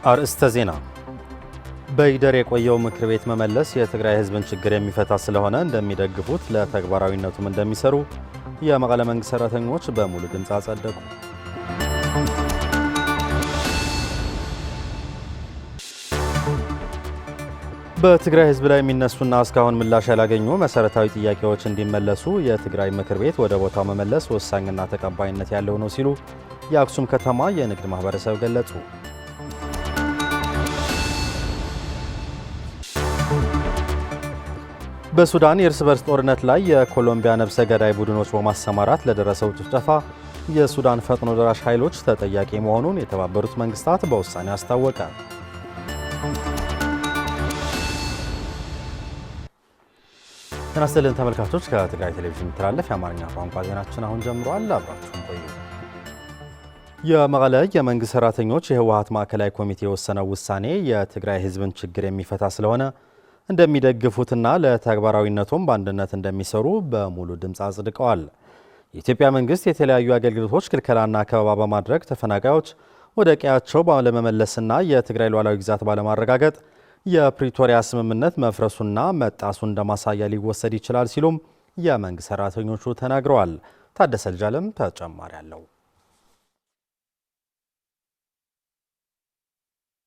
አርእስተ ዜና በይደር የቆየው ምክር ቤት መመለስ የትግራይ ህዝብን ችግር የሚፈታ ስለሆነ እንደሚደግፉት ለተግባራዊነቱም እንደሚሰሩ የመቀለ መንግስት ሰራተኞች በሙሉ ድምጽ አጸደቁ። በትግራይ ህዝብ ላይ የሚነሱና እስካሁን ምላሽ ያላገኙ መሰረታዊ ጥያቄዎች እንዲመለሱ የትግራይ ምክር ቤት ወደ ቦታው መመለስ ወሳኝና ተቀባይነት ያለው ነው ሲሉ የአክሱም ከተማ የንግድ ማህበረሰብ ገለጹ። በሱዳን የእርስ በርስ ጦርነት ላይ የኮሎምቢያ ነፍሰ ገዳይ ቡድኖች በማሰማራት ለደረሰው ጭፍጨፋ የሱዳን ፈጥኖ ደራሽ ኃይሎች ተጠያቂ መሆኑን የተባበሩት መንግስታት በውሳኔ አስታወቀ። ጤና ይስጥልን ተመልካቾች፣ ከትግራይ ቴሌቪዥን የሚተላለፍ የአማርኛ ቋንቋ ዜናችን አሁን ጀምሯል። አብራችሁን ቆዩ። የመቀለ የመንግስት ሰራተኞች የህወሓት ማዕከላዊ ኮሚቴ የወሰነው ውሳኔ የትግራይ ህዝብን ችግር የሚፈታ ስለሆነ እንደሚደግፉትና ለተግባራዊነቱም በአንድነት እንደሚሰሩ በሙሉ ድምፅ አጽድቀዋል። የኢትዮጵያ መንግስት የተለያዩ አገልግሎቶች ክልከላና ከበባ በማድረግ ተፈናቃዮች ወደ ቀያቸው ባለመመለስና የትግራይ ሉዓላዊ ግዛት ባለማረጋገጥ የፕሪቶሪያ ስምምነት መፍረሱና መጣሱ እንደማሳያ ሊወሰድ ይችላል ሲሉም የመንግስት ሰራተኞቹ ተናግረዋል። ታደሰ ልጃለም ተጨማሪ አለው።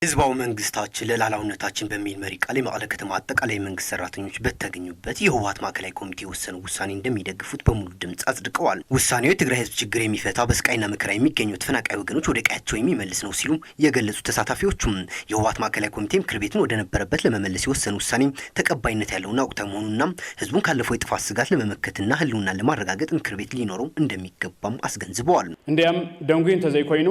ህዝባዊ መንግስታችን ለሉዓላዊነታችን በሚል መሪ ቃል የመቀለ ከተማ አጠቃላይ መንግስት ሰራተኞች በተገኙበት የህወሓት ማዕከላዊ ኮሚቴ የወሰነው ውሳኔ እንደሚደግፉት በሙሉ ድምፅ አጽድቀዋል። ውሳኔው የትግራይ ህዝብ ችግር የሚፈታ በስቃይና መከራ የሚገኙ ተፈናቃይ ወገኖች ወደ ቀያቸው የሚመልስ ነው ሲሉ የገለጹ ተሳታፊዎቹም የህወሓት ማዕከላዊ ኮሚቴ ምክር ቤቱን ወደ ነበረበት ለመመለስ የወሰነው ውሳኔ ተቀባይነት ያለውና ወቅታዊ መሆኑና ህዝቡን ካለፈው የጥፋት ስጋት ለመመከትና ህልውናን ለማረጋገጥ ምክር ቤት ሊኖረው እንደሚገባም አስገንዝበዋል። እንዲያም ደንጉን ተዘይኮይኑ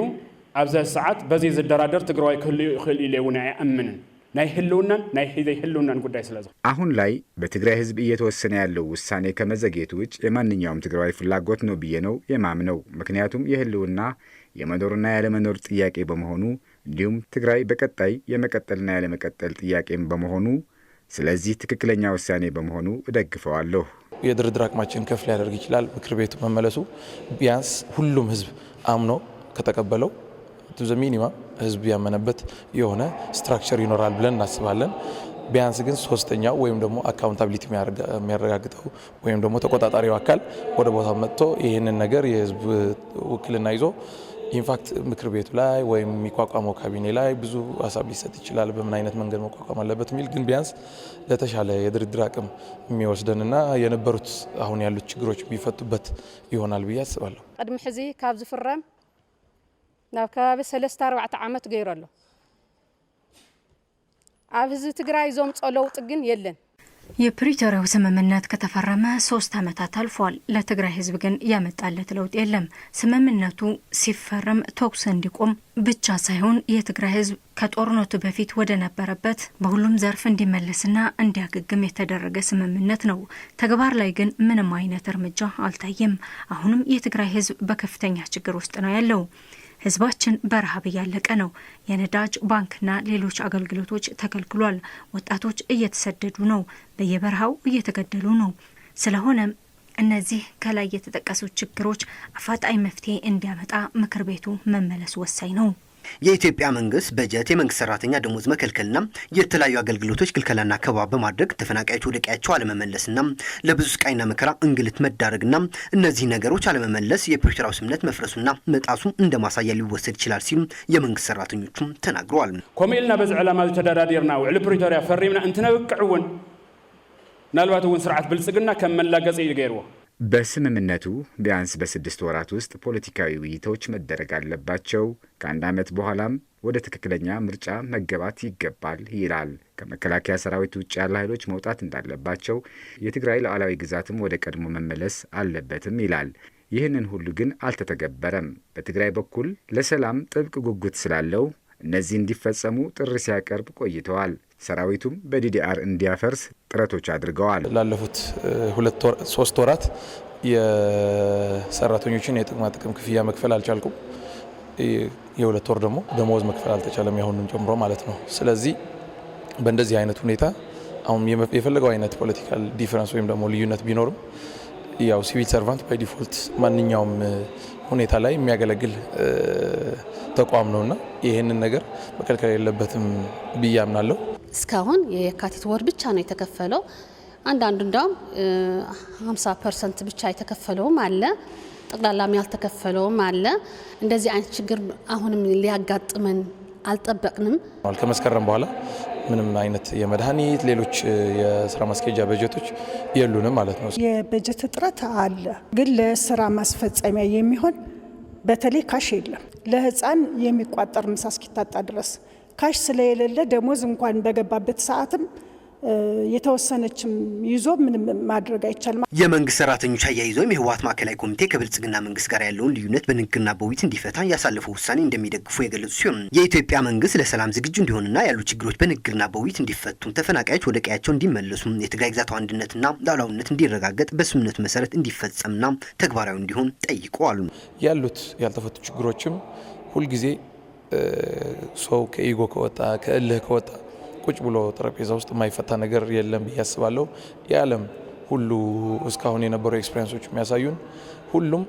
አብዛ ሰዓት በዚህ ዝደራደር ትግራይ ክልል ኢሌውና ያምንን ናይ ህልውናን ጉዳይ ስለዚህ አሁን ላይ በትግራይ ህዝብ እየተወሰነ ያለው ውሳኔ ከመዘግየቱ ውጭ የማንኛውም ትግራዊ ፍላጎት ነው ብዬ ነው የማምነው። ምክንያቱም የህልውና የመኖርና ያለመኖር ጥያቄ በመሆኑ እንዲሁም ትግራይ በቀጣይ የመቀጠልና ያለመቀጠል ጥያቄም በመሆኑ ስለዚህ ትክክለኛ ውሳኔ በመሆኑ እደግፈዋለሁ። የድርድር አቅማችን ከፍ ሊያደርግ ይችላል። ምክር ቤቱ መመለሱ ቢያንስ ሁሉም ህዝብ አምኖ ከተቀበለው ሚኒማ ህዝብ ያመነበት የሆነ ስትራክቸር ይኖራል ብለን እናስባለን። ቢያንስ ግን ሶስተኛው ወይም ደግሞ አካውንታቢሊቲ የሚያረጋግጠው ወይም ደግሞ ተቆጣጣሪው አካል ወደ ቦታው መጥቶ ይህንን ነገር የህዝብ ውክልና ይዞ ኢንፋክት ምክር ቤቱ ላይ ወይም የሚቋቋመው ካቢኔ ላይ ብዙ ሀሳብ ሊሰጥ ይችላል። በምን አይነት መንገድ መቋቋም አለበት የሚል ግን ቢያንስ ለተሻለ የድርድር አቅም የሚወስደንና የነበሩት አሁን ያሉት ችግሮች የሚፈቱበት ይሆናል ብዬ አስባለሁ። ቅድም ሕዚ ካብ ዝፍረም ናብ ከባቢ 3-4 ዓመት ገይሩ ኣሎ ኣብ ህዝቢ ትግራይ ዞም ጸለውጥ ግን የለን። የፕሪቶሪያው ስምምነት ከተፈረመ 3 ዓመታት አልፏል። ለትግራይ ህዝብ ግን ያመጣለት ለውጥ የለም። ስምምነቱ ሲፈረም ተኩስ እንዲቆም ብቻ ሳይሆን የትግራይ ህዝብ ከጦርነቱ በፊት ወደ ነበረበት በሁሉም ዘርፍ እንዲመለስና እንዲያገግም የተደረገ ስምምነት ነው። ተግባር ላይ ግን ምንም አይነት እርምጃ አልታየም። አሁንም የትግራይ ህዝብ በከፍተኛ ችግር ውስጥ ነው ያለው። ህዝባችን በረሃብ እያለቀ ነው። የነዳጅ ባንክና ሌሎች አገልግሎቶች ተከልክሏል። ወጣቶች እየተሰደዱ ነው፣ በየበረሃው እየተገደሉ ነው። ስለሆነም እነዚህ ከላይ የተጠቀሱ ችግሮች አፋጣኝ መፍትሄ እንዲያመጣ ምክር ቤቱ መመለስ ወሳኝ ነው። የኢትዮጵያ መንግስት በጀት የመንግስት ሰራተኛ ደሞዝ መከልከልና የተለያዩ አገልግሎቶች ክልከላና ከበባ በማድረግ ተፈናቃዮች ወደ ቀያቸው አለመመለስና ለብዙ ስቃይና መከራ እንግልት መዳረግና እነዚህ ነገሮች አለመመለስ የፕሪቶሪያው ስምምነት መፍረሱና መጣሱ እንደማሳያ ሊወሰድ ይችላል ሲሉ የመንግስት ሰራተኞቹም ተናግረዋል። ኮሚልና በዚህ ዓላማ ተደራዲርና ውዕል ፕሪቶሪያ ፈሪምና እንትነብቅዕውን ናልባትውን ስርዓት ብልጽግና ከመላገጽ ይገርዎ በስምምነቱ ቢያንስ በ6 ወራት ውስጥ ፖለቲካዊ ውይይቶች መደረግ አለባቸው። ከአንድ ዓመት በኋላም ወደ ትክክለኛ ምርጫ መገባት ይገባል ይላል። ከመከላከያ ሰራዊት ውጭ ያለ ኃይሎች መውጣት እንዳለባቸው፣ የትግራይ ሉዓላዊ ግዛትም ወደ ቀድሞ መመለስ አለበትም ይላል። ይህንን ሁሉ ግን አልተተገበረም። በትግራይ በኩል ለሰላም ጥብቅ ጉጉት ስላለው እነዚህ እንዲፈጸሙ ጥሪ ሲያቀርብ ቆይተዋል። ሰራዊቱም በዲዲአር እንዲያፈርስ ጥረቶች አድርገዋል። ላለፉት 2-3 ወራት የሰራተኞችን የጥቅማ ጥቅም ክፍያ መክፈል አልቻልኩም። የ2 ወር ደግሞ ደሞዝ መክፈል አልተቻለም፣ ያሁኑን ጨምሮ ማለት ነው። ስለዚህ በእንደዚህ አይነት ሁኔታ አሁን የፈለገው አይነት ፖለቲካል ዲፈረንስ ወይም ደግሞ ልዩነት ቢኖርም ያው ሲቪል ሰርቫንት ባይ ዲፎልት ማንኛውም ሁኔታ ላይ የሚያገለግል ተቋም ነውና ይሄንን ነገር መከልከል የለበትም ብዬ አምናለሁ። እስካሁን የካቲት ወር ብቻ ነው የተከፈለው። አንዳንዱ እንደውም 50% ብቻ የተከፈለውም አለ፣ ጠቅላላም ያልተከፈለውም አለ። እንደዚህ አይነት ችግር አሁንም ሊያጋጥመን አልጠበቅንም። ከመስከረም በኋላ ምንም አይነት የመድኃኒት ሌሎች የስራ ማስኬጃ በጀቶች የሉንም ማለት ነው። የበጀት እጥረት አለ፣ ግን ለስራ ማስፈጸሚያ የሚሆን በተለይ ካሽ የለም። ለህፃን የሚቋጠር ምሳ እስኪታጣ ድረስ ካሽ ስለሌለ ደሞዝ እንኳን በገባበት ሰዓትም የተወሰነችም ይዞ ምንም ማድረግ አይቻልም። የመንግስት ሰራተኞች አያይዘውም የህወሓት ማዕከላዊ ኮሚቴ ከብልጽግና መንግስት ጋር ያለውን ልዩነት በንግግርና በውይይት እንዲፈታ ያሳለፈው ውሳኔ እንደሚደግፉ የገለጹ ሲሆን የኢትዮጵያ መንግስት ለሰላም ዝግጁ እንዲሆንና ያሉ ችግሮች በንግግርና በውይይት እንዲፈቱም ተፈናቃዮች ወደ ቀያቸው እንዲመለሱም የትግራይ ግዛት አንድነትና ሉዓላዊነት እንዲረጋገጥ በስምምነቱ መሰረት እንዲፈጸምና ተግባራዊ እንዲሆን ጠይቀዋል። ያሉት ያልተፈቱ ችግሮችም ሁልጊዜ ሰው ከኢጎ ከወጣ ከእልህ ከወጣ ቁጭ ብሎ ጠረጴዛ ውስጥ የማይፈታ ነገር የለም ብዬ አስባለሁ። የዓለም ሁሉ እስካሁን የነበሩ ኤክስፒሪየንሶች የሚያሳዩን ሁሉም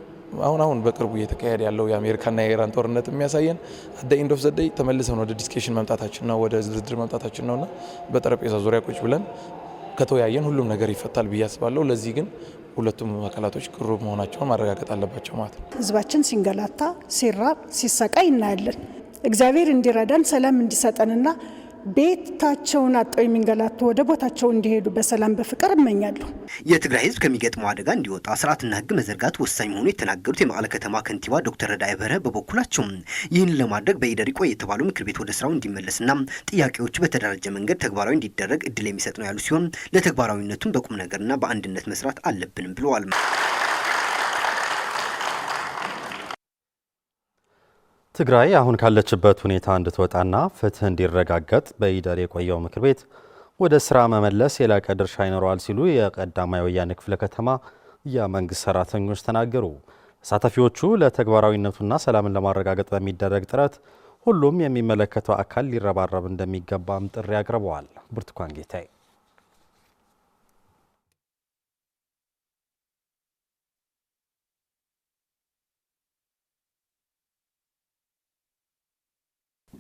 አሁን በቅርቡ እየተካሄደ ያለው የአሜሪካና የኢራን ጦርነት የሚያሳየን አት ዘ ኤንድ ኦፍ ዘ ዴይ ተመልሰን ወደ ዲስከሽን መምጣታችን ነው፣ ወደ ድርድር መምጣታችን ነውና በጠረጴዛ ዙሪያ ቁጭ ብለን ከተወያየን ሁሉም ነገር ይፈታል ብዬ አስባለሁ። ለዚህ ግን ሁለቱም አካላቶች ቅርብ መሆናቸውን ማረጋገጥ አለባቸው ማለት ነው። ህዝባችን ሲንገላታ፣ ሲራብ፣ ሲሰቃይ እናያለን። እግዚአብሔር እንዲረዳን ሰላም እንዲሰጠንና ቤታቸውን አጣው የሚንገላቱ ወደ ቦታቸው እንዲሄዱ በሰላም በፍቅር እመኛለሁ። የትግራይ ህዝብ ከሚገጥመው አደጋ እንዲወጣ ስርዓትና ህግ መዘርጋት ወሳኝ መሆኑ የተናገሩት የመቀለ ከተማ ከንቲባ ዶክተር ረዳኢ በርሀ በበኩላቸው ይህን ለማድረግ በኢደር ይቆይ የተባለው ምክር ቤት ወደ ስራው እንዲመለስና ጥያቄዎቹ በተደራጀ መንገድ ተግባራዊ እንዲደረግ እድል የሚሰጥ ነው ያሉ ሲሆን ለተግባራዊነቱም በቁም ነገርና በአንድነት መስራት አለብንም ብለዋል። ትግራይ አሁን ካለችበት ሁኔታ እንድትወጣና ፍትህ እንዲረጋገጥ በኢደር የቆየው ምክር ቤት ወደ ስራ መመለስ የላቀ ድርሻ ይኖረዋል ሲሉ የቀዳማዊ ወያነ ክፍለ ከተማ የመንግስት ሰራተኞች ተናገሩ። ተሳታፊዎቹ ለተግባራዊነቱና ሰላምን ለማረጋገጥ በሚደረግ ጥረት ሁሉም የሚመለከተው አካል ሊረባረብ እንደሚገባም ጥሪ አቅርበዋል። ብርቱካን ጌታዬ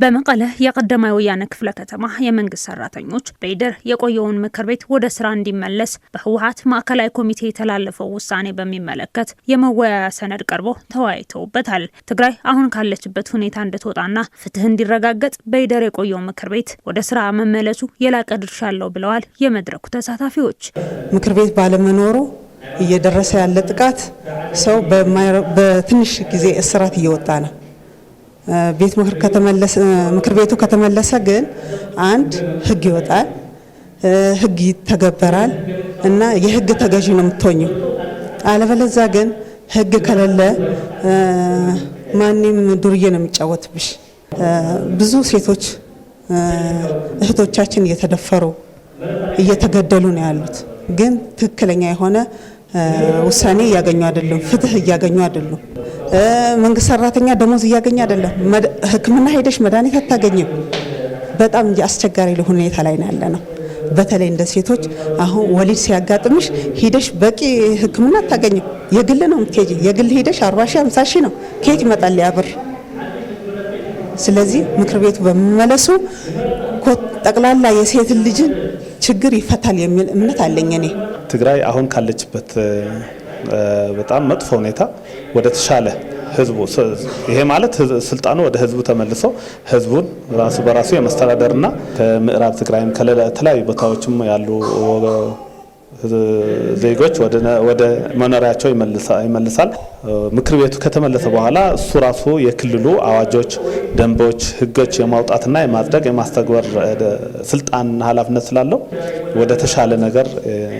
በመቀለ የቀዳማዊ ወያነ ክፍለ ከተማ የመንግስት ሰራተኞች በኢደር የቆየውን ምክር ቤት ወደ ስራ እንዲመለስ በህወሓት ማዕከላዊ ኮሚቴ የተላለፈው ውሳኔ በሚመለከት የመወያያ ሰነድ ቀርቦ ተወያይተውበታል። ትግራይ አሁን ካለችበት ሁኔታ እንድትወጣና ፍትህ እንዲረጋገጥ በኢደር የቆየው ምክር ቤት ወደ ስራ መመለሱ የላቀ ድርሻ አለው ብለዋል የመድረኩ ተሳታፊዎች። ምክር ቤት ባለመኖሩ እየደረሰ ያለ ጥቃት ሰው በትንሽ ጊዜ እስራት እየወጣ ነው። ምክር ቤቱ ከተመለሰ ግን አንድ ህግ ይወጣል፣ ህግ ይተገበራል እና የህግ ተገዢ ነው የምትሆኘው። አለበለዛ ግን ህግ ከሌለ ማንም ዱርዬ ነው የሚጫወትብሽ። ብዙ ሴቶች እህቶቻችን እየተደፈሩ እየተገደሉ ነው ያሉት። ግን ትክክለኛ የሆነ ውሳኔ እያገኙ አይደለም፣ ፍትህ እያገኙ አይደለም። መንግስት ሰራተኛ ደሞዝ እያገኘ አይደለም። ህክምና ሄደሽ መድኃኒት አታገኝም። በጣም አስቸጋሪ ሁኔታ ላይ ነው ያለነው። በተለይ እንደ ሴቶች አሁን ወሊድ ሲያጋጥምሽ ሄደሽ በቂ ህክምና አታገኝም። የግል ነው የምትሄጂ። የግል ሄደሽ 40 ሺህ 50 ሺህ ነው ከየት ይመጣል ያ ብር? ስለዚህ ምክር ቤቱ በመመለሱ ጠቅላላ የሴት ልጅን ችግር ይፈታል የሚል እምነት አለኝ እኔ። ትግራይ አሁን ካለችበት በጣም መጥፎ ሁኔታ ወደ ተሻለ ህዝቡ ይሄ ማለት ስልጣኑ ወደ ህዝቡ ተመልሶ ህዝቡን ራሱ በራሱ የመስተዳደርና ከምዕራብ ትግራይም ከተለያዩ ቦታዎችም ያሉ ዜጎች ወደ መኖሪያቸው ይመልሳል። ምክር ቤቱ ከተመለሰ በኋላ እሱ ራሱ የክልሉ አዋጆች፣ ደንቦች፣ ህጎች የማውጣትና የማጽደቅ የማስተግበር ስልጣን ኃላፊነት ስላለው ወደ ተሻለ ነገር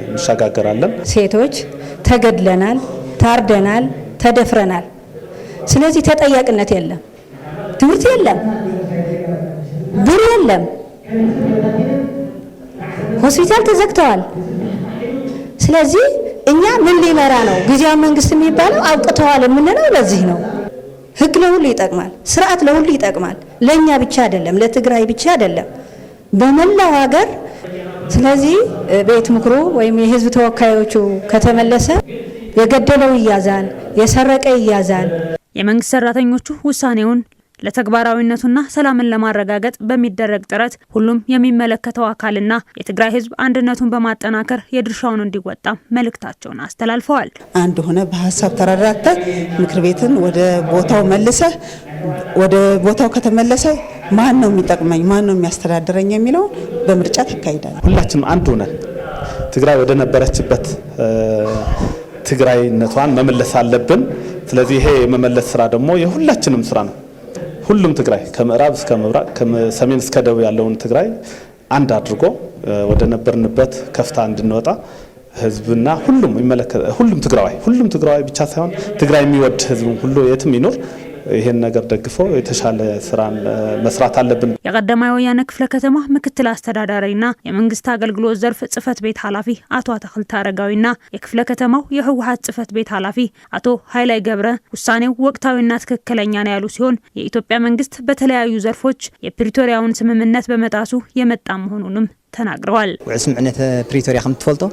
እንሸጋገራለን። ሴቶች ተገድለናል፣ ታርደናል፣ ተደፍረናል። ስለዚህ ተጠያቂነት የለም፣ ትምህርት የለም፣ ብር የለም፣ ሆስፒታል ተዘግተዋል። ስለዚህ እኛ ምን ሊመራ ነው? ጊዜያዊ መንግስት የሚባለው አውቅተዋል የምንለው ለዚህ ነው። ህግ ለሁሉ ይጠቅማል፣ ስርዓት ለሁሉ ይጠቅማል። ለኛ ብቻ አይደለም፣ ለትግራይ ብቻ አይደለም፣ በመላው ሀገር። ስለዚህ ቤት ምክሩ ወይም የህዝብ ተወካዮቹ ከተመለሰ የገደለው ይያዛል፣ የሰረቀ ይያዛል። የመንግስት ሰራተኞቹ ውሳኔውን ለተግባራዊነቱና ሰላምን ለማረጋገጥ በሚደረግ ጥረት ሁሉም የሚመለከተው አካልና የትግራይ ህዝብ አንድነቱን በማጠናከር የድርሻውን እንዲወጣ መልእክታቸውን አስተላልፈዋል። አንድ ሆነ በሐሳብ ተረዳተ ምክር ቤትን ወደ ቦታው መልሰ ወደ ቦታው ከተመለሰ ማን ነው የሚጠቅመኝ ማን ነው የሚያስተዳድረኝ የሚለው በምርጫ ተካሂዷል። ሁላችንም አንድ ሆነን ትግራይ ወደ ነበረችበት ትግራይነቷን መመለስ አለብን። ስለዚህ ይሄ የመመለስ ስራ ደግሞ የሁላችንም ስራ ነው። ሁሉም ትግራይ ከምዕራብ እስከ ምብራቅ ከሰሜን እስከ ደቡብ ያለውን ትግራይ አንድ አድርጎ ወደ ነበርንበት ከፍታ እንድንወጣ ህዝብና ሁሉም ትግራዋይ ብቻ ሳይሆን ትግራይ የሚወድ ህዝብ ሁሉ የትም ይኖር ይሄን ነገር ደግፎ የተሻለ ስራን መስራት አለብን። የቀዳማዊ ወያነ ክፍለ ከተማ ምክትል አስተዳዳሪና የመንግስት አገልግሎት ዘርፍ ጽፈት ቤት ኃላፊ አቶ አተክልት አረጋዊና የክፍለ ከተማው የህወሓት ጽፈት ቤት ኃላፊ አቶ ኃይላይ ገብረ ውሳኔው ወቅታዊና ትክክለኛ ነው ያሉ ሲሆን የኢትዮጵያ መንግስት በተለያዩ ዘርፎች የፕሪቶሪያውን ስምምነት በመጣሱ የመጣ መሆኑንም ተናግረዋል። ስምምነት ፕሪቶሪያ ከምትፈልጦ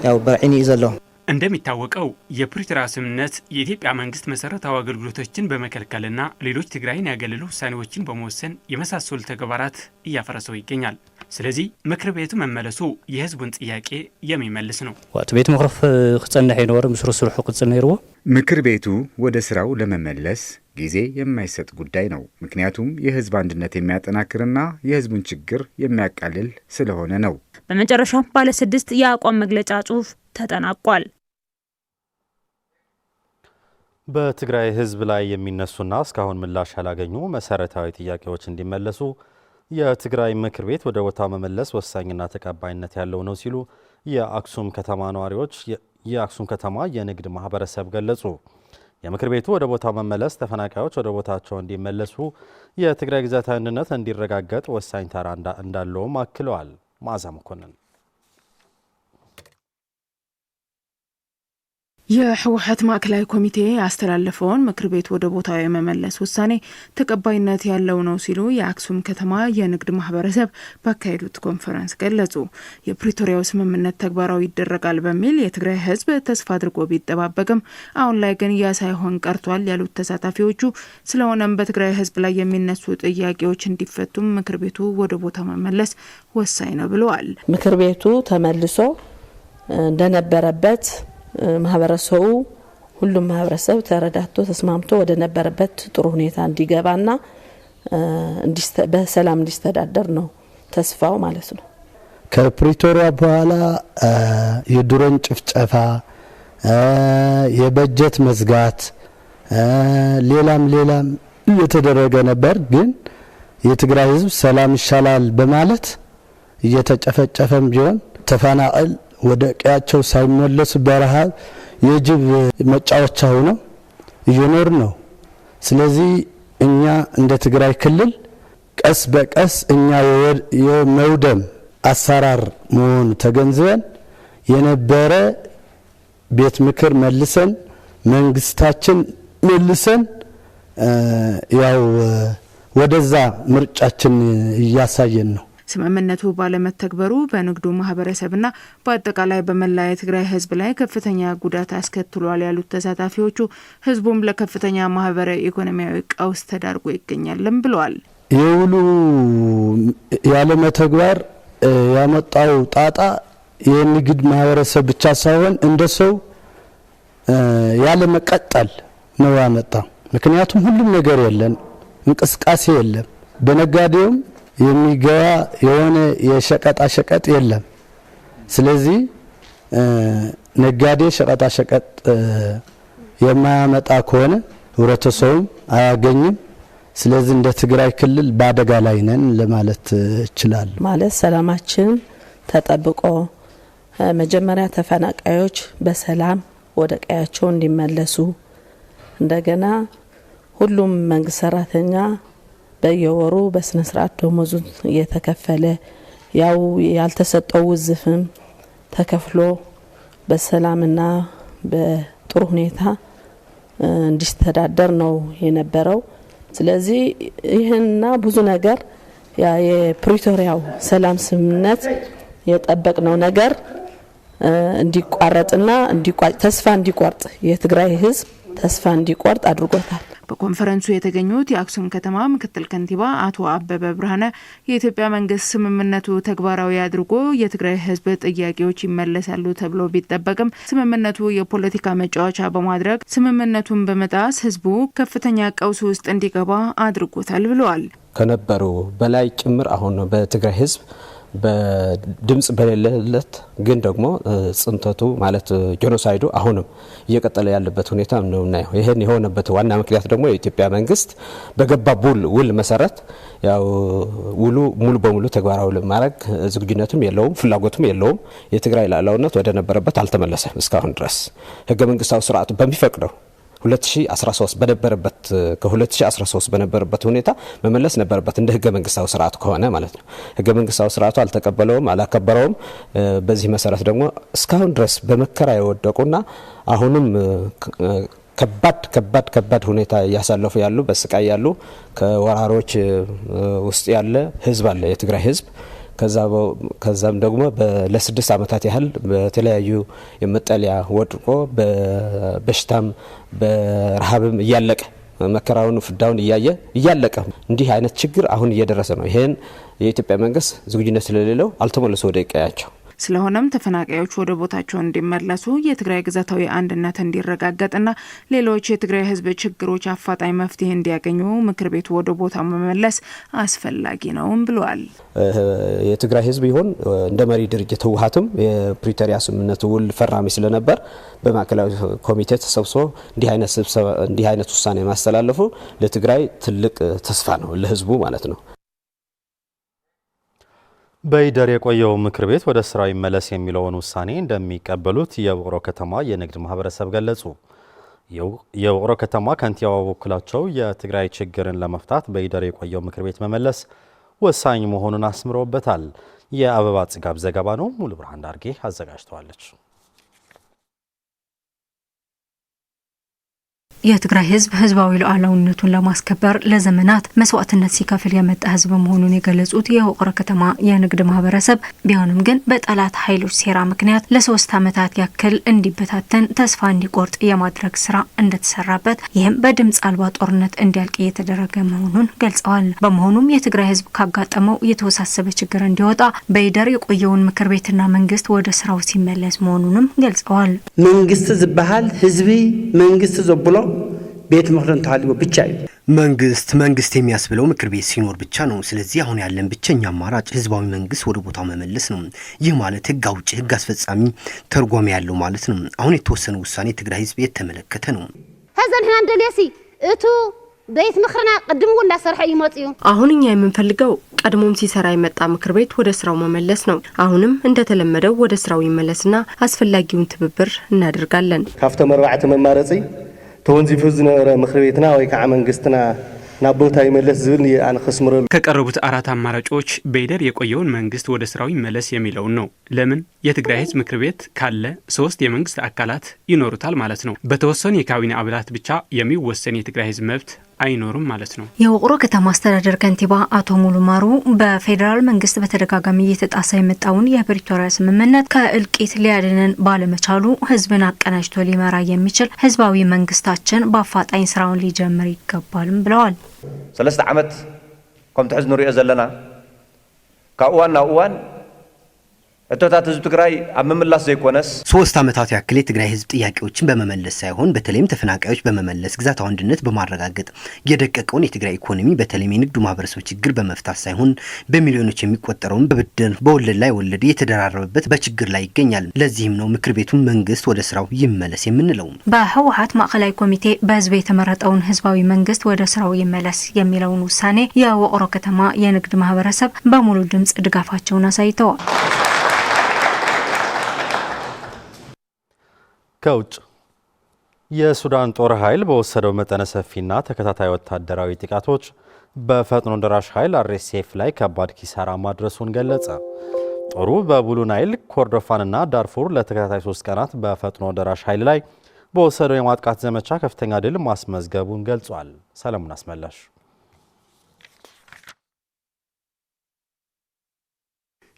ያው በርዒኒ ይዘሎ እንደሚታወቀው የፕሪቶሪያ ስምምነት የኢትዮጵያ መንግስት መሰረታዊ አገልግሎቶችን በመከልከልና ሌሎች ትግራይን ያገለሉ ውሳኔዎችን በመወሰን የመሳሰሉ ተግባራት እያፈረሰው ይገኛል። ስለዚህ ምክር ቤቱ መመለሱ የህዝቡን ጥያቄ የሚመልስ ነው። ወቅት ቤት ምክርፍ ክጸንሕ ይኖር ምስሩ ስሩሑ ክጽንሕ ይርዎ ምክር ቤቱ ወደ ስራው ለመመለስ ጊዜ የማይሰጥ ጉዳይ ነው። ምክንያቱም የህዝብ አንድነት የሚያጠናክርና የህዝቡን ችግር የሚያቃልል ስለሆነ ነው። በመጨረሻም ባለ 6 የአቋም መግለጫ ጽሑፍ ተጠናቋል። በትግራይ ህዝብ ላይ የሚነሱና እስካሁን ምላሽ ያላገኙ መሰረታዊ ጥያቄዎች እንዲመለሱ የትግራይ ምክር ቤት ወደ ቦታው መመለስ ወሳኝና ተቀባይነት ያለው ነው ሲሉ የአክሱም ከተማ ነዋሪዎች የአክሱም ከተማ የንግድ ማህበረሰብ ገለጹ። የምክር ቤቱ ወደ ቦታው መመለስ ተፈናቃዮች ወደ ቦታቸው እንዲመለሱ የትግራይ ግዛታዊ አንድነት እንዲረጋገጥ ወሳኝ ተራ እንዳለውም አክለዋል። ማዛ መኮንን የህወሓት ማዕከላዊ ኮሚቴ ያስተላለፈውን ምክር ቤት ወደ ቦታው የመመለስ ውሳኔ ተቀባይነት ያለው ነው ሲሉ የአክሱም ከተማ የንግድ ማህበረሰብ ባካሄዱት ኮንፈረንስ ገለጹ። የፕሪቶሪያው ስምምነት ተግባራዊ ይደረጋል በሚል የትግራይ ህዝብ ተስፋ አድርጎ ቢጠባበቅም አሁን ላይ ግን ያ ሳይሆን ቀርቷል ያሉት ተሳታፊዎቹ፣ ስለሆነም በትግራይ ህዝብ ላይ የሚነሱ ጥያቄዎች እንዲፈቱም ምክር ቤቱ ወደ ቦታው መመለስ ወሳኝ ነው ብለዋል። ምክር ቤቱ ተመልሶ እንደነበረበት ማህበረሰቡ ሁሉም ማህበረሰብ ተረዳቶ ተስማምቶ ወደ ነበረበት ጥሩ ሁኔታ እንዲገባና በሰላም እንዲስተዳደር ነው ተስፋው ማለት ነው። ከፕሪቶሪያ በኋላ የድሮን ጭፍጨፋ፣ የበጀት መዝጋት፣ ሌላም እየተደረገ ነበር። ግን የትግራይ ህዝብ ሰላም ይሻላል በማለት እየተጨፈጨፈም ቢሆን ተፈናቀል ወደ ቀያቸው ሳይመለሱ በረሃብ የጅብ መጫወቻ ሆነው እየኖር ነው። ስለዚህ እኛ እንደ ትግራይ ክልል ቀስ በቀስ እኛ የመውደም አሰራር መሆኑ ተገንዝበን የነበረ ቤት ምክር መልሰን መንግስታችን መልሰን ያው ወደዛ ምርጫችን እያሳየን ነው። ስምምነቱ ባለመተግበሩ በንግዱ ማህበረሰብና በአጠቃላይ በመላ የትግራይ ህዝብ ላይ ከፍተኛ ጉዳት አስከትሏል ያሉት ተሳታፊዎቹ ህዝቡም ለከፍተኛ ማህበራዊ ኢኮኖሚያዊ ቀውስ ተዳርጎ ይገኛልም ብለዋል። የውሉ ያለመተግበር ያመጣው ጣጣ የንግድ ማህበረሰብ ብቻ ሳይሆን እንደ ሰው ያለመቀጠል ነው ያመጣው። ምክንያቱም ሁሉም ነገር የለም፣ እንቅስቃሴ የለም፣ በነጋዴውም የሚገባ የሆነ የሸቀጣ ሸቀጥ የለም። ስለዚህ ነጋዴ ሸቀጣ ሸቀጥ የማያመጣ ከሆነ ህብረተሰቡም አያገኝም። ስለዚህ እንደ ትግራይ ክልል በአደጋ ላይ ነን ለማለት ይችላል። ማለት ሰላማችን ተጠብቆ መጀመሪያ ተፈናቃዮች በሰላም ወደ ቀያቸው እንዲመለሱ፣ እንደገና ሁሉም መንግስት ሰራተኛ በየወሩ በስነ ስርዓት ደሞዙን እየተከፈለ ያው ያልተሰጠው ውዝፍም ተከፍሎ በሰላምና በጥሩ ሁኔታ እንዲስተዳደር ነው የነበረው። ስለዚህ ይህንና ብዙ ነገር የፕሪቶሪያው ሰላም ስምምነት የጠበቅነው ነገር እንዲቋረጥና ተስፋ እንዲቆርጥ የትግራይ ህዝብ ተስፋ እንዲቆርጥ አድርጎታል። በኮንፈረንሱ የተገኙት የአክሱም ከተማ ምክትል ከንቲባ አቶ አበበ ብርሃነ የኢትዮጵያ መንግስት ስምምነቱ ተግባራዊ አድርጎ የትግራይ ህዝብ ጥያቄዎች ይመለሳሉ ተብሎ ቢጠበቅም ስምምነቱ የፖለቲካ መጫወቻ በማድረግ ስምምነቱን በመጣስ ህዝቡ ከፍተኛ ቀውስ ውስጥ እንዲገባ አድርጎታል ብለዋል። ከነበሩ በላይ ጭምር አሁን በትግራይ ህዝብ በድምጽ በሌለለት ግን ደግሞ ጽንተቱ ማለት ጄኖሳይዱ አሁንም እየቀጠለ ያለበት ሁኔታ ነው እናየው። ይሄን የሆነበት ዋና ምክንያት ደግሞ የኢትዮጵያ መንግስት በገባ ውል መሰረት ያው ውሉ ሙሉ በሙሉ ተግባራዊ ለማድረግ ዝግጁነትም የለውም ፍላጎትም የለውም። የትግራይ ሉዓላዊነት ወደ ነበረበት አልተመለሰም እስካሁን ድረስ ህገ መንግስታዊ ስርዓቱ በሚፈቅደው 2013 በነበረበት ከ2013 በነበረበት ሁኔታ መመለስ ነበረበት እንደ ህገ መንግስታዊ ስርዓት ከሆነ ማለት ነው። ህገ መንግስታዊ ስርዓቱ አልተቀበለውም አላከበረውም። በዚህ መሰረት ደግሞ እስካሁን ድረስ በመከራ የወደቁና አሁንም ከባድ ሁኔታ ያሳለፉ ያሉ በስቃይ ያሉ ከወራሮች ውስጥ ያለ ህዝብ አለ የትግራይ ህዝብ። ከዛም ደግሞ ለ6 ዓመታት ያህል በተለያዩ የመጠለያ ወድቆ በበሽታም በረሃብም እያለቀ መከራውን ፍዳውን እያለቀ እንዲህ አይነት ችግር አሁን እየደረሰ ነው። ይሄን የኢትዮጵያ መንግስት ዝግጁነት ስለሌለው አልተመለሰ ወደ ቀያቸው። ስለሆነም ተፈናቃዮች ወደ ቦታቸው እንዲመለሱ የትግራይ ግዛታዊ አንድነት እንዲረጋገጥና ሌሎች የትግራይ ህዝብ ችግሮች አፋጣኝ መፍትሄ እንዲያገኙ ምክር ቤቱ ወደ ቦታው መመለስ አስፈላጊ ነውም ብለዋል። የትግራይ ህዝብ ይሁን እንደ መሪ ድርጅት ህወሓትም የፕሪቶሪያ ስምምነት ውል ፈራሚ ስለነበር በማዕከላዊ ኮሚቴ ተሰብስቦ እንዲህ አይነት ውሳኔ ማስተላለፉ ለትግራይ ትልቅ ተስፋ ነው ለህዝቡ ማለት ነው። በይደር የቆየው ምክር ቤት ወደ ስራው ይመለስ የሚለውን ውሳኔ እንደሚቀበሉት የውቅሮ ከተማ የንግድ ማህበረሰብ ገለጹ። የውቅሮ ከተማ ከንቲባ በበኩላቸው የትግራይ ችግርን ለመፍታት በይደር የቆየው ምክር ቤት መመለስ ወሳኝ መሆኑን አስምረውበታል። የአበባ ጽጋብ ዘገባ ነው። ሙሉ ብርሃን ዳርጌ አዘጋጅተዋለች። የትግራይ ህዝብ ህዝባዊ ሉዓላዊነቱን ለማስከበር ለዘመናት መስዋዕትነት ሲከፍል የመጣ ህዝብ መሆኑን የገለጹት የውቅሮ ከተማ የንግድ ማህበረሰብ ቢሆንም ግን በጠላት ኃይሎች ሴራ ምክንያት ለ3 ዓመታት ያክል እንዲበታተን ተስፋ እንዲቆርጥ የማድረግ ስራ እንደተሰራበት ይህም በድምፅ አልባ ጦርነት እንዲያልቅ እየተደረገ መሆኑን ገልጸዋል። በመሆኑም የትግራይ ህዝብ ካጋጠመው የተወሳሰበ ችግር እንዲወጣ በይደር የቆየውን ምክር ቤትና መንግስት ወደ ስራው ሲመለስ መሆኑንም ገልጸዋል። መንግስት ዝበሃል ህዝቢ መንግስት ዘብሎ ቤት ምክርን ታሊቦ ብቻ መንግስት የሚያስብለው ምክር ቤት ሲኖር ብቻ ነው። ስለዚህ አሁን ያለን ብቸኛ አማራጭ ህዝባዊ መንግስት ወደ ቦታው መመለስ ነው። ይህ ማለት ህግ አውጪ፣ ህግ አስፈጻሚ፣ ተርጓሚ ያለው ማለት ነው። አሁን የተወሰነ ውሳኔ ትግራይ ህዝብ የተመለከተ ነው። ሀዘን ህና እንደለሲ እቱ ቤት ምክርና ቀድሞ ወላ ሰርሐ ይመጽዩ አሁን እኛ የምንፈልገው ቀድሞም ሲሰራ የመጣ ምክር ቤት ወደ ስራው መመለስ ነው። አሁንም እንደተለመደው ወደ ስራው ይመለስና አስፈላጊውን ትብብር እናደርጋለን። ካፍተ መርባዕተ መማረጺ ተወንዚፉ ዝነበረ ምክር ቤትና ወይ ከዓ መንግስትና ናብ ቦታ ይመለስ ዝብል አን خስምረሉ ከቀረቡት 4 አማራጮች በይደር የቆየውን መንግስት ወደ ስራው ይመለስ የሚለው ነው። ለምን የትግራይ ህዝብ ምክር ቤት ካለ 3 የመንግስት አካላት ይኖሩታል ማለት ነው። በተወሰኑ የካቢኔ አባላት ብቻ የሚወሰን የትግራይ ህዝብ መብት አይኖርም ማለት ነው። የውቅሮ ከተማ አስተዳደር ከንቲባ አቶ ሙሉ ማሩ በፌዴራል መንግስት በተደጋጋሚ እየተጣሰ የመጣውን የፕሪቶሪያ ስምምነት ከእልቂት ሊያድነን ባለመቻሉ ህዝብን አቀናጅቶ ሊመራ የሚችል ህዝባዊ መንግስታችን በአፋጣኝ ስራውን ሊጀምር ይገባልም ብለዋል። 3 ዓመት ከም ትሕዝ ንሪኦ ዘለና ካብ እዋን ናብ እዋን እቶታት ህዝብ ትግራይ ኣብ መመላስ ዘይኮነስ 3 ዓመታት ያክል የትግራይ ህዝብ ጥያቄዎችን በመመለስ ሳይሆን በተለይም ተፈናቃዮች በመመለስ ግዛታዊ አንድነት በማረጋገጥ የደቀቀውን የትግራይ ኢኮኖሚ በተለይም የንግዱ ማህበረሰብ ችግር በመፍታት ሳይሆን በሚሊዮኖች የሚቆጠረውን በብድር በወለድ ላይ ወለድ የተደራረበበት በችግር ላይ ይገኛል። ለዚህም ነው ምክር ቤቱን መንግስት ወደ ስራው ይመለስ የምንለው። በህወሓት ማዕከላዊ ኮሚቴ በህዝብ የተመረጠውን ህዝባዊ መንግስት ወደ ስራው ይመለስ የሚለውን ውሳኔ የውቅሮ ከተማ የንግድ ማህበረሰብ በሙሉ ድምጽ ድጋፋቸውን አሳይተዋል። ከውጭ የሱዳን ጦር ኃይል በወሰደው መጠነ ሰፊና ተከታታይ ወታደራዊ ጥቃቶች በፈጥኖ ደራሽ ኃይል አርኤስኤፍ ላይ ከባድ ኪሳራ ማድረሱን ገለጸ። ጦሩ በብሉ ናይል፣ ኮርዶፋንና ዳርፉር ለተከታታይ 3 ቀናት በፈጥኖ ደራሽ ኃይል ላይ በወሰደው የማጥቃት ዘመቻ ከፍተኛ ድል ማስመዝገቡን ገልጿል። ሰለሞን አስመላሽ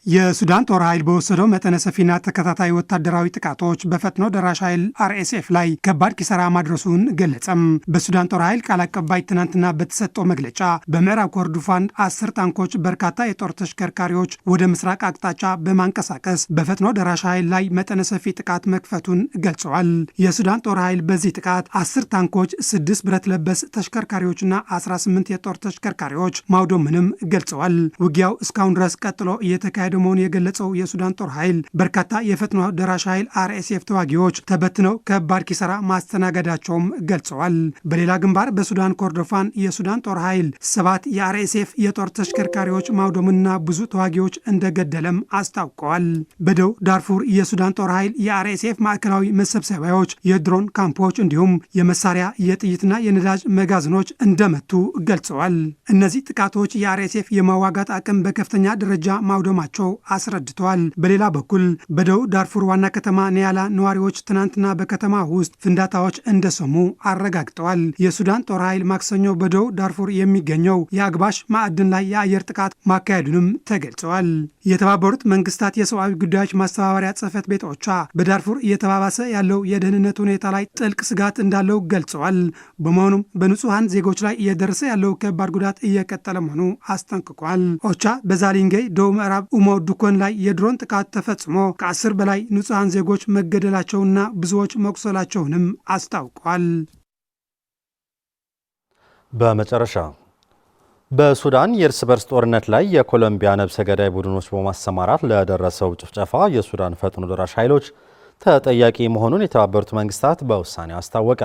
የሱዳን ጦር ኃይል በወሰደው መጠነ ሰፊና ተከታታይ ወታደራዊ ጥቃቶች በፈጥኖ ደራሽ ኃይል RSF ላይ ከባድ ኪሳራ ማድረሱን ገለጸም። በሱዳን ጦር ኃይል ቃል አቀባይ ትናንትና በተሰጠው መግለጫ በምዕራብ ኮርዶፋን 10 ታንኮች፣ በርካታ የጦር ተሽከርካሪዎች ወደ ምስራቅ አቅጣጫ በማንቀሳቀስ በፈጥኖ ደራሽ ኃይል ላይ መጠነ ሰፊ ጥቃት መክፈቱን ገልጸዋል። የሱዳን ጦር ኃይል በዚህ ጥቃት 10 ታንኮች፣ 6 ብረት ለበስ ተሽከርካሪዎችና 18 የጦር ተሽከርካሪዎች ማውደሙንም ገልጸዋል። ውጊያው እስካሁን ድረስ ቀጥሎ እየተካሄደ መሆኑን የገለጸው የሱዳን ጦር ኃይል በርካታ የፈጥኖ ደራሽ ኃይል RSF ተዋጊዎች ተበትነው ከባድ ኪሳራ ማስተናገዳቸውም ገልጸዋል። በሌላ ግንባር በሱዳን ኮርዶፋን የሱዳን ጦር ኃይል 7 የRSF የጦር ተሽከርካሪዎች ማውደሙና ብዙ ተዋጊዎች እንደገደለም አስታውቀዋል። በደቡብ ዳርፉር የሱዳን ጦር ኃይል የRSF ማዕከላዊ መሰብሰቢያዎች፣ የድሮን ካምፖች እንዲሁም የመሳሪያ የጥይትና የነዳጅ መጋዘኖች እንደመቱ ገልጸዋል። እነዚህ ጥቃቶች የRSF የማዋጋት አቅም በከፍተኛ ደረጃ ማውደማቸው አስረድተዋል። በሌላ በኩል በደቡብ ዳርፉር ዋና ከተማ ኒያላ ነዋሪዎች ትናንትና በከተማ ውስጥ ፍንዳታዎች እንደሰሙ አረጋግጠዋል። የሱዳን ጦር ኃይል ማክሰኞ በደቡብ ዳርፉር የሚገኘው የአግባሽ ማዕድን ላይ የአየር ጥቃት ማካሄዱንም ተገልጸዋል። የተባበሩት መንግስታት የሰብአዊ ጉዳዮች ማስተባበሪያ ጽሕፈት ቤት ኦቻ በዳርፉር እየተባባሰ ያለው የደህንነት ሁኔታ ላይ ጥልቅ ስጋት እንዳለው ገልጸዋል። በመሆኑም በንጹሐን ዜጎች ላይ እየደረሰ ያለው ከባድ ጉዳት እየቀጠለ መሆኑ አስጠንቅቋል። ኦቻ በዛሊንጌይ ደቡብ ምዕራብ ዱኮን ላይ የድሮን ጥቃት ተፈጽሞ ከ10 በላይ ንጹሐን ዜጎች መገደላቸውና ብዙዎች መቁሰላቸውንም አስታውቋል። በመጨረሻ በሱዳን የእርስ በርስ ጦርነት ላይ የኮሎምቢያ ነብሰ ገዳይ ቡድኖች በማሰማራት ለደረሰው ጭፍጨፋ የሱዳን ፈጥኖ ደራሽ ኃይሎች ተጠያቂ መሆኑን የተባበሩት መንግስታት በውሳኔ አስታወቀ።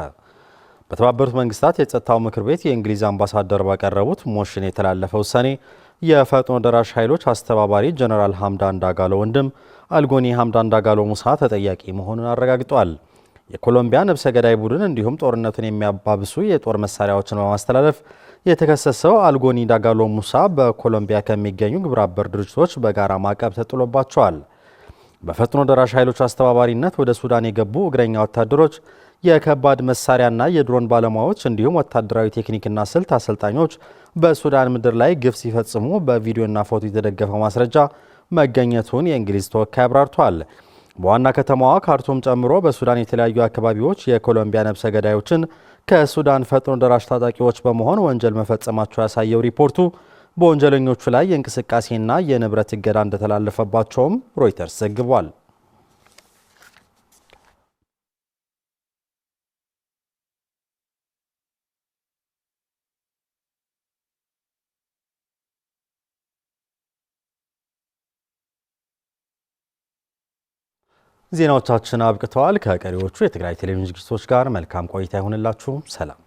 በተባበሩት መንግስታት የጸጥታው ምክር ቤት የእንግሊዝ አምባሳደር ባቀረቡት ሞሽን የተላለፈ ውሳኔ የፈጥኖ ደራሽ ኃይሎች አስተባባሪ ጀነራል ሐምዳን ዳጋሎ ወንድም አልጎኒ ሐምዳን ዳጋሎ ሙሳ ተጠያቂ መሆኑን አረጋግጧል። የኮሎምቢያ ነብሰ ገዳይ ቡድን እንዲሁም ጦርነቱን የሚያባብሱ የጦር መሳሪያዎችን በማስተላለፍ የተከሰሰው አልጎኒ ዳጋሎ ሙሳ በኮሎምቢያ ከሚገኙ ግብረ አበር ድርጅቶች በጋራ ማዕቀብ ተጥሎባቸዋል። በፈጥኖ ደራሽ ኃይሎች አስተባባሪነት ወደ ሱዳን የገቡ እግረኛ ወታደሮች፣ የከባድ መሳሪያና የድሮን ባለሙያዎች እንዲሁም ወታደራዊ ቴክኒክና ስልት አሰልጣኞች በሱዳን ምድር ላይ ግፍ ሲፈጽሙ በቪዲዮና ፎቶ የተደገፈ ማስረጃ መገኘቱን የእንግሊዝ ተወካይ አብራርቷል። በዋና ከተማዋ ካርቱም ጨምሮ በሱዳን የተለያዩ አካባቢዎች የኮሎምቢያ ነብሰ ገዳዮችን ከሱዳን ፈጥኖ ደራሽ ታጣቂዎች በመሆን ወንጀል መፈጸማቸው ያሳየው ሪፖርቱ በወንጀለኞቹ ላይ የእንቅስቃሴና የንብረት እገዳ እንደተላለፈባቸውም ሮይተርስ ዘግቧል። ዜናዎቻችን አብቅተዋል። ከቀሪዎቹ የትግራይ ቴሌቪዥን ዝግጅቶች ጋር መልካም ቆይታ ይሁንላችሁ። ሰላም።